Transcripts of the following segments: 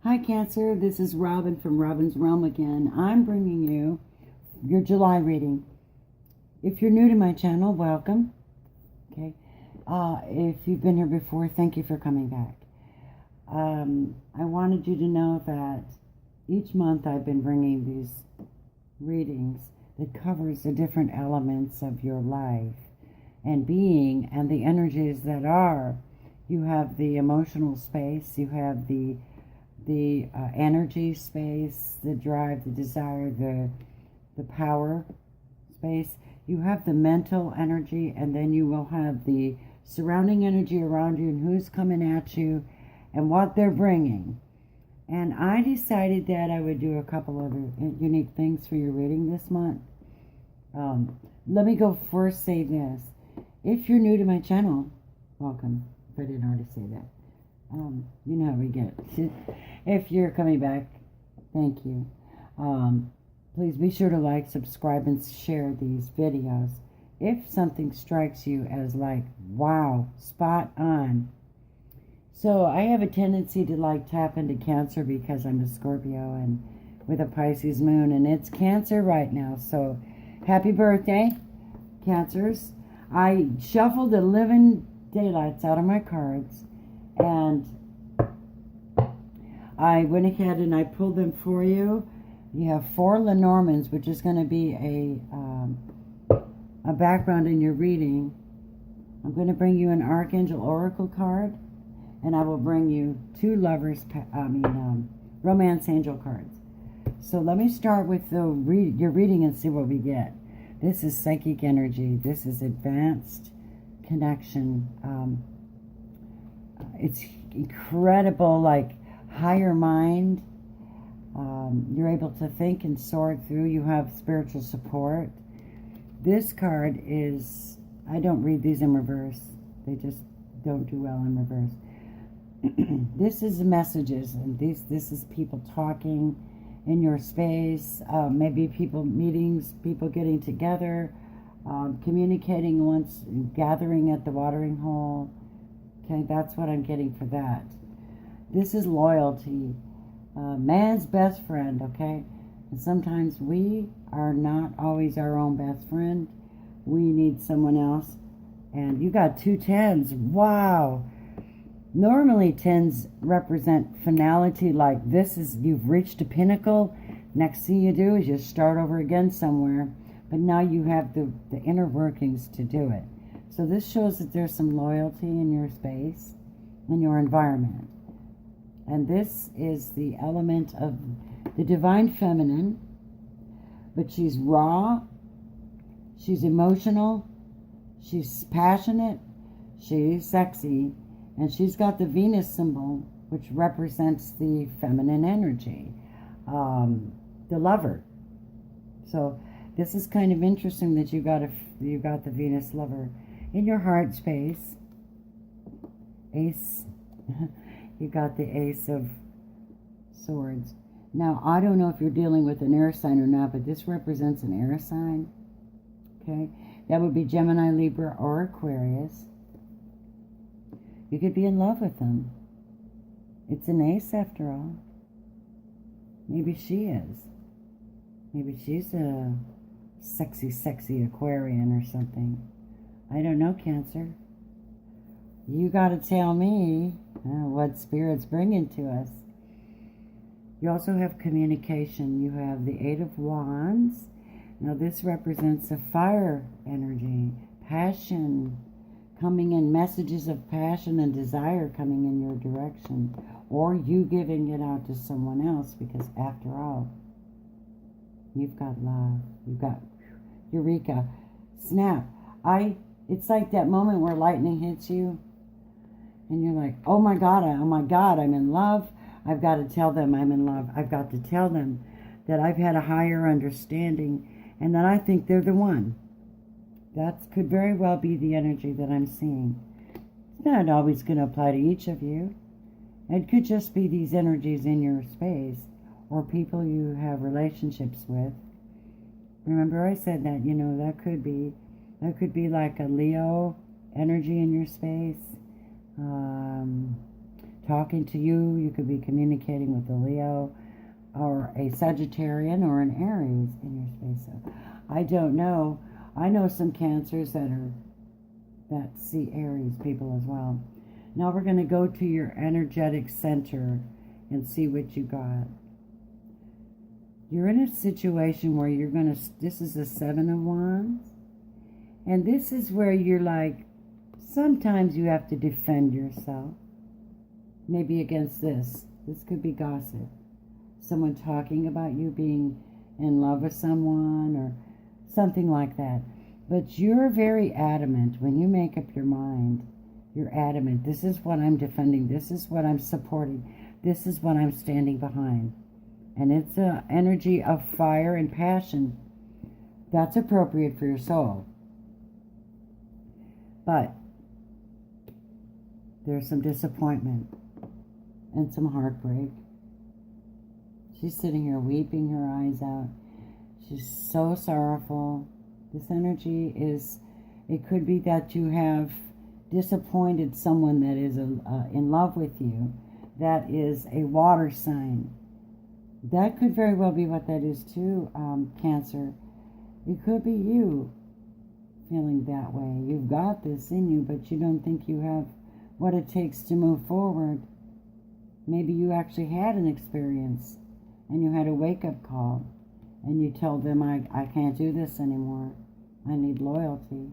Hi Cancer, this is Robin from Robin's Realm again. I'm bringing you your July reading. If you're new to my channel, welcome. Okay. If you've been here before, thank you for coming back. I wanted you to know that each month I've been bringing these readings that covers the different elements of your life and being and the energies that are. You have the emotional space, you have the energy space, the drive, the desire, the power space. You have the mental energy, and then you will have the surrounding energy around you and who's coming at you and what they're bringing. And I decided that I would do a couple other unique things for your reading this month. Let me go first say this. If you're new to my channel, welcome. If I didn't already say that. You know how we get. If you're coming back, thank you. Please be sure to like, subscribe, and share these videos. If something strikes you as like, wow, spot on. So I have a tendency to like tap into Cancer because I'm a Scorpio and with a Pisces moon, and it's Cancer right now. So happy birthday, Cancers. I shuffled the living daylights out of my cards, and I went ahead and I pulled them for you. You have 4 Lenormands, which is going to be a background in your reading. I'm going to bring you an Archangel Oracle card, and I will bring you 2 Lovers, Romance Angel cards. So let me start with your reading and see what we get. This is psychic energy. This is advanced connection. It's incredible, like higher mind. You're able to think and sort through. You have spiritual support. This card is, I don't read these in reverse. They just don't do well in reverse. This is messages, and this is people talking in your space. Maybe people meetings, people getting together, communicating once, gathering at the watering hole. Okay, that's what I'm getting for that. This is loyalty. Man's best friend, okay? And sometimes we are not always our own best friend. We need someone else. And you got 2 10s. Wow. Normally 10s represent finality, like this is, you've reached a pinnacle. Next thing you do is you start over again somewhere. But now you have the inner workings to do it. So this shows that there's some loyalty in your space, in your environment. And this is the element of the divine feminine, but she's raw, she's emotional, she's passionate, she's sexy, and she's got the Venus symbol, which represents the feminine energy, the lover. So this is kind of interesting that you got the Venus lover in your heart space. Ace. You got the Ace of Swords. Now, I don't know if you're dealing with an air sign or not, but this represents an air sign. Okay? That would be Gemini, Libra, or Aquarius. You could be in love with them. It's an ace after all. Maybe she is. Maybe she's a sexy, sexy Aquarian or something. I don't know, Cancer. You got to tell me what Spirit's bringing to us. You also have communication. You have the 8 of Wands. Now this represents a fire energy, passion coming in, messages of passion and desire coming in your direction, or you giving it out to someone else, because after all, you've got love. You've got Eureka. Snap. It's like that moment where lightning hits you. And you're like, oh my God, I'm in love. I've got to tell them I'm in love. I've got to tell them that I've had a higher understanding and that I think they're the one. That could very well be the energy that I'm seeing. It's not always going to apply to each of you. It could just be these energies in your space or people you have relationships with. Remember I said that, that could be like a Leo energy in your space. talking to you. You could be communicating with a Leo or a Sagittarian or an Aries in your space. So I don't know. I know some Cancers that see Aries people as well. Now we're going to go to your energetic center and see what you got. You're in a situation where you're going to, this is the Seven of Wands. And this is where you're like, sometimes you have to defend yourself. Maybe against this. This could be gossip. Someone talking about you being in love with someone or something like that. But you're very adamant when you make up your mind. You're adamant. This is what I'm defending. This is what I'm supporting. This is what I'm standing behind. And it's an energy of fire and passion. That's appropriate for your soul. But there's some disappointment and some heartbreak. She's sitting here weeping her eyes out. She's so sorrowful. This energy is, it could be that you have disappointed someone that is in love with you, that is a water sign. That could very well be what that is too, Cancer. It could be you feeling that way. You've got this in you, but you don't think you have what it takes to move forward. Maybe you actually had an experience and you had a wake-up call and you told them, I can't do this anymore. I need loyalty.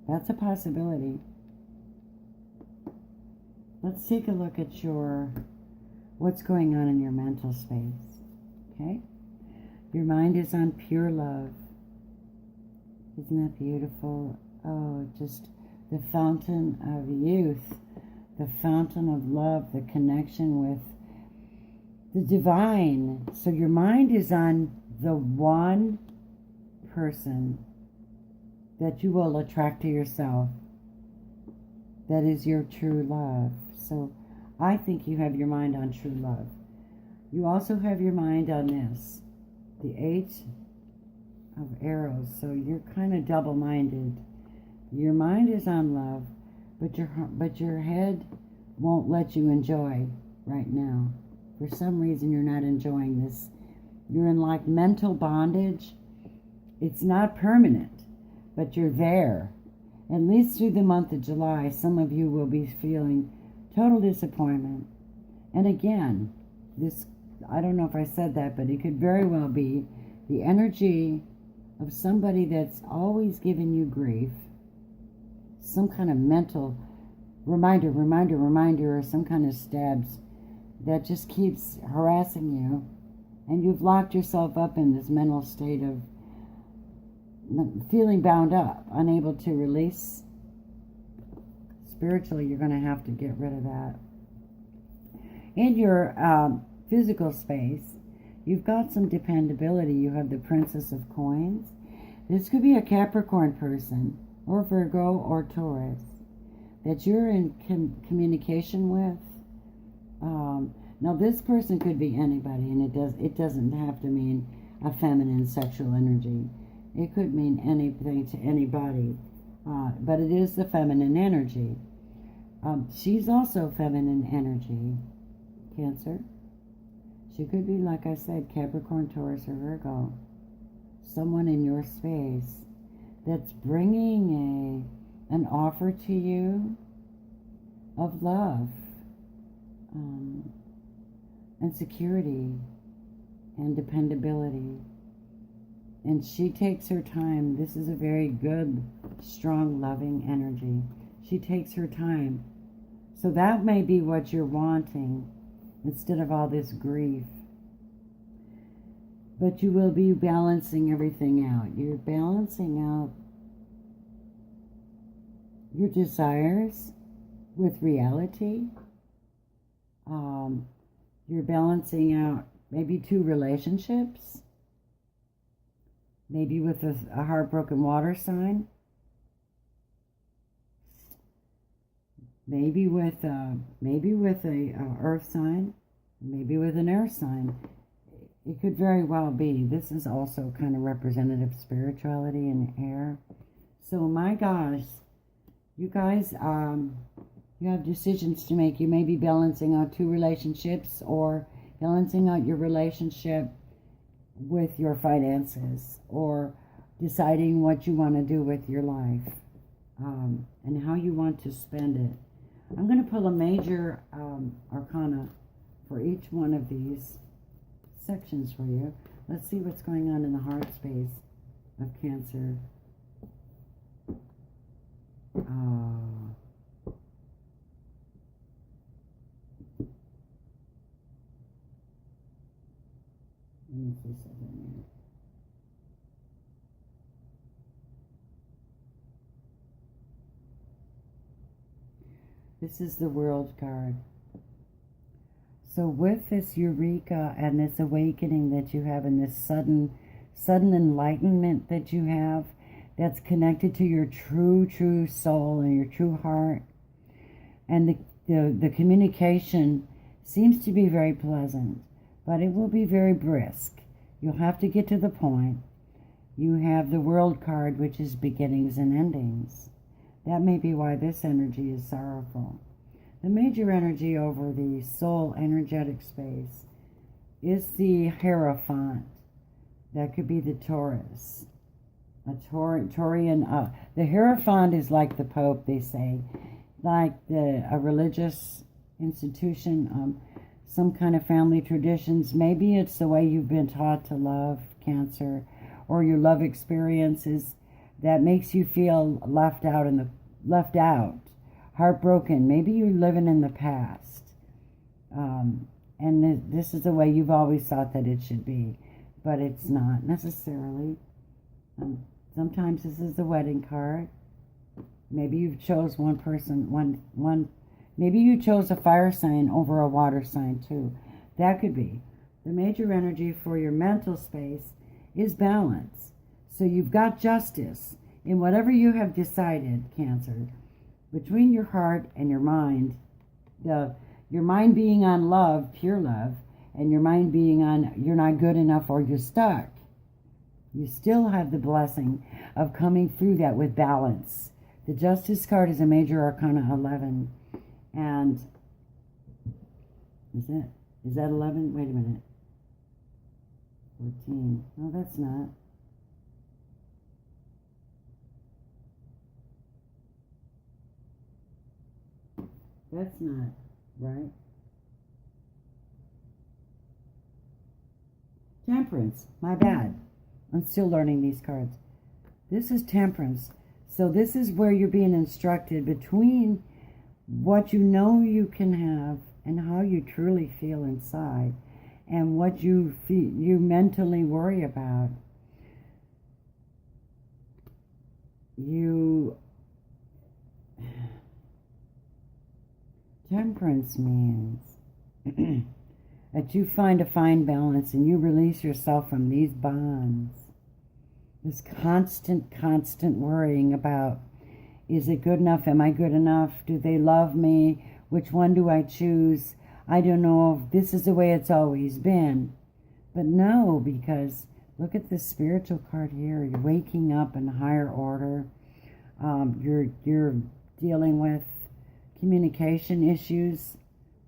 That's a possibility. Let's take a look at what's going on in your mental space. Okay? Your mind is on pure love. Isn't that beautiful? Oh, just the fountain of youth, the fountain of love, the connection with the divine. So your mind is on the one person that you will attract to yourself. That is your true love. So I think you have your mind on true love. You also have your mind on this, the Eight of Arrows. So you're kind of double-minded. Your mind is on love, but your head won't let you enjoy right now. For some reason, you're not enjoying this. You're in like mental bondage. It's not permanent, but you're there. At least through the month of July, some of you will be feeling total disappointment. And again, this, I don't know if I said that, but it could very well be the energy of somebody that's always giving you grief. Some kind of mental reminder, or some kind of stabs that just keeps harassing you. And you've locked yourself up in this mental state of feeling bound up, unable to release. Spiritually, you're going to have to get rid of that. In your physical space, you've got some dependability. You have the Princess of Coins. This could be a Capricorn person, or Virgo, or Taurus, that you're in communication with. Now, this person could be anybody, and it doesn't have to mean a feminine sexual energy. It could mean anything to anybody, but it is the feminine energy. She's also feminine energy, Cancer. She could be, like I said, Capricorn, Taurus, or Virgo. Someone in your space that's bringing an offer to you of love and security and dependability. And she takes her time. This is a very good, strong, loving energy. She takes her time. So that may be what you're wanting instead of all this grief. But you will be balancing everything out. You're balancing out your desires with reality. You're balancing out maybe two relationships. Maybe with a heartbroken water sign. Maybe with a earth sign. Maybe with an air sign. It could very well be. This is also kind of representative spirituality and air. So my gosh, you guys, You have decisions to make. You may be balancing out two relationships or balancing out your relationship with your finances or deciding what you want to do with your life and how you want to spend it. I'm going to pull a major arcana for each one of these sections for you. Let's see what's going on in the heart space of Cancer. Let me see something here. This is the World card. So with this eureka and this awakening that you have and this sudden enlightenment that you have that's connected to your true soul and your true heart, and the communication seems to be very pleasant, but it will be very brisk. You'll have to get to the point. You have the World card, which is beginnings and endings. That may be why this energy is sorrowful. The major energy over the soul energetic space is the Hierophant. That could be the Taurus. A Taurian. The Hierophant is like the Pope, they say. Like a religious institution, some kind of family traditions. Maybe it's the way you've been taught to love, Cancer, or your love experiences that makes you feel left out, heartbroken. Maybe you're living in the past, and this is the way you've always thought that it should be, but it's not necessarily. Sometimes this is the wedding card. Maybe you chose one person, one. Maybe you chose a fire sign over a water sign too. That could be. The major energy for your mental space is balance. So you've got justice in whatever you have decided, Cancer, between your heart and your mind. Your mind being on love, pure love, and your mind being on you're not good enough or you're stuck. You still have the blessing of coming through that with balance. The Justice card is a major arcana 11. And is that 11? Wait a minute. 14. No, that's not. That's not right. Temperance. My bad. I'm still learning these cards. This is Temperance. So this is where you're being instructed between what you know you can have and how you truly feel inside and what you mentally worry about. Temperance means that you find a fine balance and you release yourself from these bonds. This constant worrying about, is it good enough? Am I good enough? Do they love me? Which one do I choose? I don't know if this is the way it's always been. But no, because look at the spiritual card here. You're waking up in a higher order. You're dealing with communication issues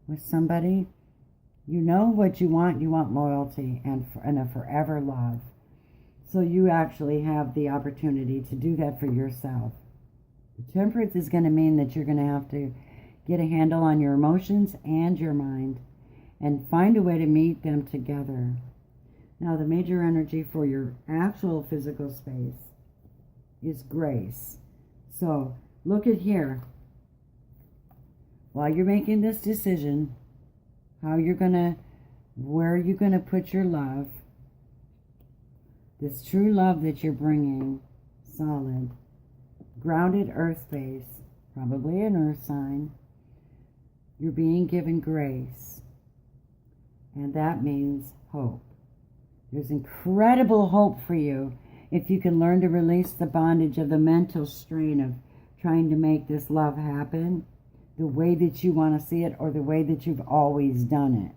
with somebody. You know what you want. You want loyalty and a forever love. So you actually have the opportunity to do that for yourself. Temperance is going to mean that you're going to have to get a handle on your emotions and your mind and find a way to meet them together. Now, the major energy for your actual physical space is grace. So look at here. While you're making this decision, where you're going to put your love, this true love that you're bringing, solid, grounded earth base, probably an earth sign, you're being given grace. And that means hope. There's incredible hope for you if you can learn to release the bondage of the mental strain of trying to make this love happen the way that you want to see it or the way that you've always done it.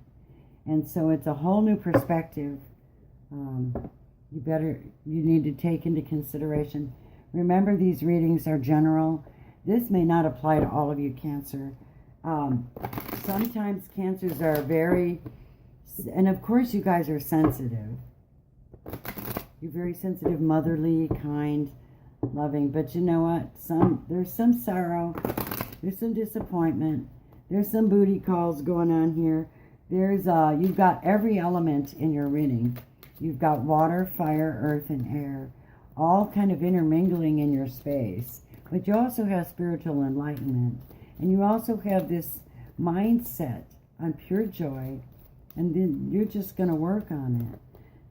And so it's a whole new perspective you need to take into consideration. Remember, these readings are general. This may not apply to all of you, Cancer. Sometimes Cancers are very, and of course you guys are sensitive. You're very sensitive, motherly, kind, loving. But you know what? There's some sorrow. There's some disappointment. There's some booty calls going on here. You've got every element in your reading. You've got water, fire, earth, and air, all kind of intermingling in your space. But you also have spiritual enlightenment. And you also have this mindset on pure joy. And then you're just going to work on it.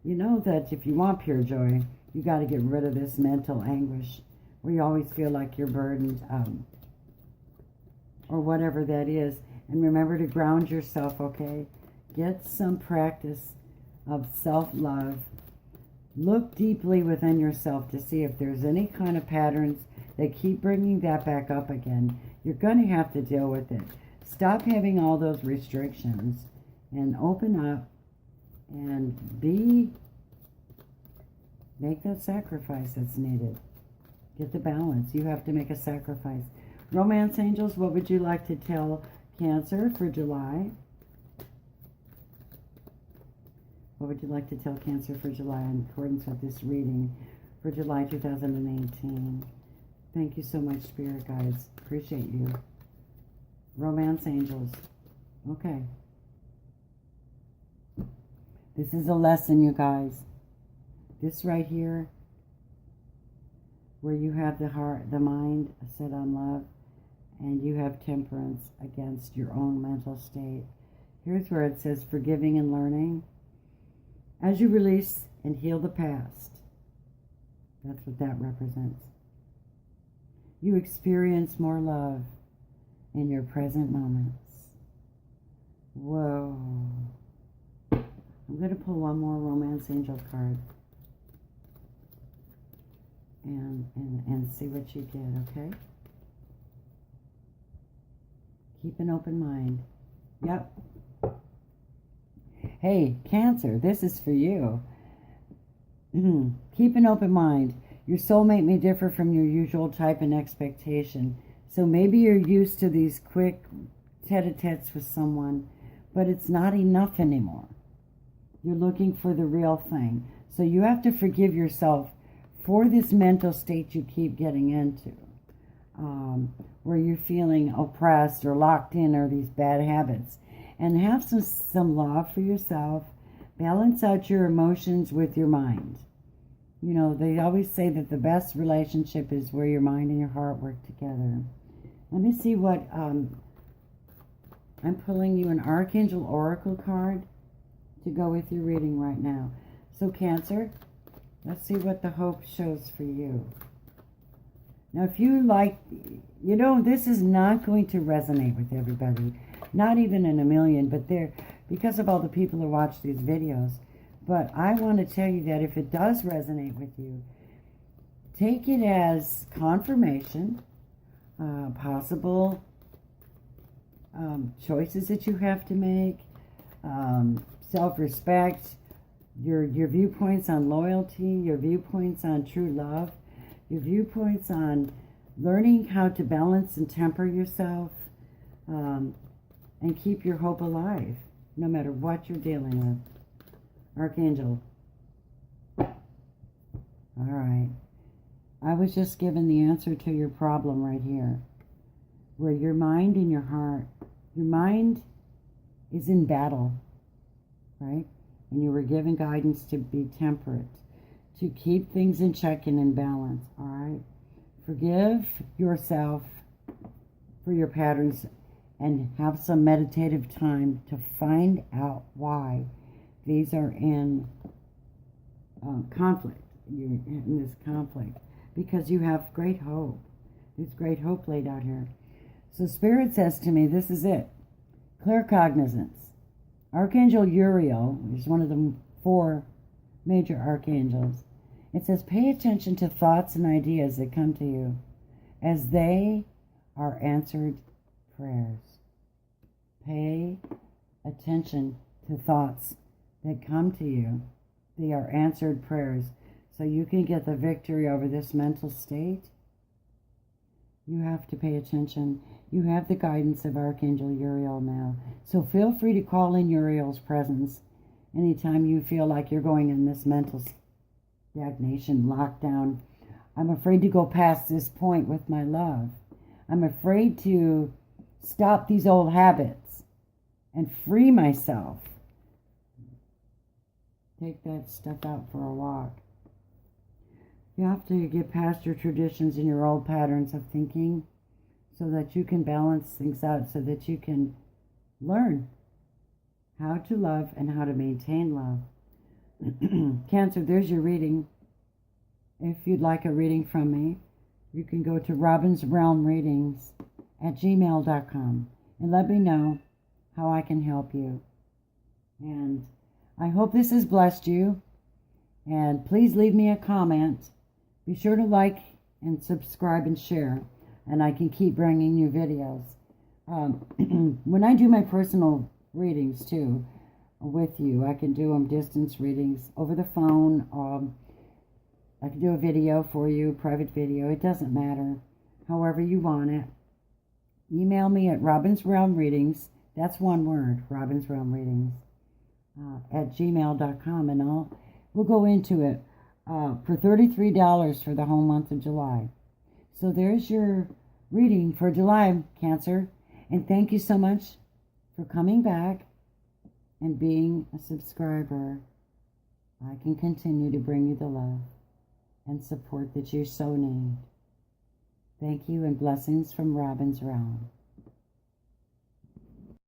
You know that if you want pure joy, you got to get rid of this mental anguish where you always feel like you're burdened, or whatever that is. And remember to ground yourself, okay? Get some practice of self-love. Look deeply within yourself to see if there's any kind of patterns that keep bringing that back up again. You're going to have to deal with it. Stop having all those restrictions and open up and make that sacrifice that's needed. Get the balance. You have to make a sacrifice. Romance angels, what would you like to tell Cancer for July? What would you like to tell Cancer for July in accordance with this reading for July 2018? Thank you so much, Spirit Guides. Appreciate you. Romance angels. Okay. This is a lesson, you guys. This right here, where you have the heart, the mind set on love, and you have temperance against your own mental state. Here's where it says forgiving and learning. As you release and heal the past, that's what that represents. You experience more love in your present moments. Whoa. I'm going to pull one more Romance Angel card and see what you get, okay? Keep an open mind. Yep. Hey, Cancer, this is for you. Keep an open mind. Your soulmate may differ from your usual type and expectation. So maybe you're used to these quick tete-a-tetes with someone, but it's not enough anymore. You're looking for the real thing. So you have to forgive yourself for this mental state you keep getting into, where you're feeling oppressed or locked in or these bad habits. And have some love for yourself. Balance out your emotions with your mind. You know, they always say that the best relationship is where your mind and your heart work together. Let me see what, I'm pulling you an Archangel Oracle card to go with your reading right now. So Cancer, let's see what the hope shows for you. Now if you like, you know, this is not going to resonate with everybody. Not even in a million, but because of all the people who watch these videos. But I want to tell you that if it does resonate with you, take it as confirmation, possible choices that you have to make, self-respect, your viewpoints on loyalty, your viewpoints on true love, your viewpoints on learning how to balance and temper yourself, and keep your hope alive, no matter what you're dealing with. Archangel. All right. I was just given the answer to your problem right here, where your mind and your heart, your mind is in battle, right? And you were given guidance to be temperate, to keep things in check and in balance, all right? Forgive yourself for your patterns and have some meditative time to find out why these are in conflict. You're in this conflict because you have great hope. There's great hope laid out here. So Spirit says to me, this is it. Clear cognizance. Archangel Uriel, which is one of the 4 major archangels, it says, pay attention to thoughts and ideas that come to you as they are answered prayers. Pay attention to thoughts that come to you. They are answered prayers. So you can get the victory over this mental state You have to pay attention. You have the guidance of Archangel Uriel now. So feel free to call in Uriel's presence anytime you feel like you're going in this mental stagnation, lockdown. I'm afraid to go past this point with my love. I'm afraid to stop these old habits and free myself. Take that stuff out for a walk. You have to get past your traditions and your old patterns of thinking so that you can balance things out, so that you can learn how to love and how to maintain love. Cancer, there's your reading. If you'd like a reading from me, you can go to robinsrealmreadings@gmail.com and let me know how I can help you. And I hope this has blessed you. And please leave me a comment. Be sure to like and subscribe and share, and I can keep bringing you videos. When I do my personal readings too with you, I can do them distance readings over the phone. I can do a video for you, private video. It doesn't matter. However you want it. Email me at robinsrealmreadings. That's one word, robinsrealmreadings @gmail.com, and we'll go into it. For $33 for the whole month of July. So there's your reading for July, Cancer. And thank you so much for coming back and being a subscriber. I can continue to bring you the love and support that you so need. Thank you, and blessings from Robin's Realm.